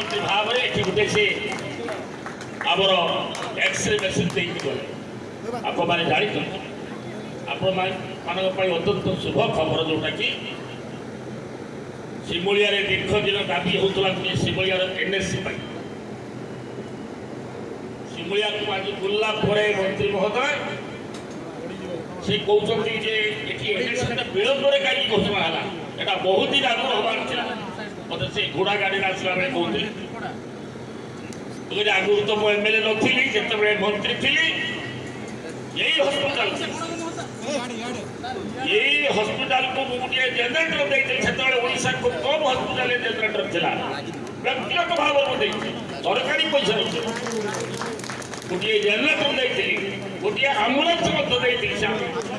राज्यमंत्री भाव में ये गोटे से आमर एक्सरे मेसीन गले आप जानी आपण अत्यंत शुभ खबर जोटा कि सिमुलिया दीर्घ दिन दाबी होता सिमुलियार एनएससी सिमुलिया को आज बुला मंत्री महोदय से कहते विलंब कहीं घोषणा है यहाँ बहुत दिन आगे हमार मत से घोड़ा गाड़ी आसला बेले कहते आगुरी तो मुझे एमएलए नी जिते मंत्री थी यही हस्पिटाल को मुझे जनरेटर देते ओडिशा खूब कम हस्पिटाल जनरेटर था व्यक्तिगत भाव में सरकारी पैसा गोटे जनरेटर देती गोटे आम्बुलांस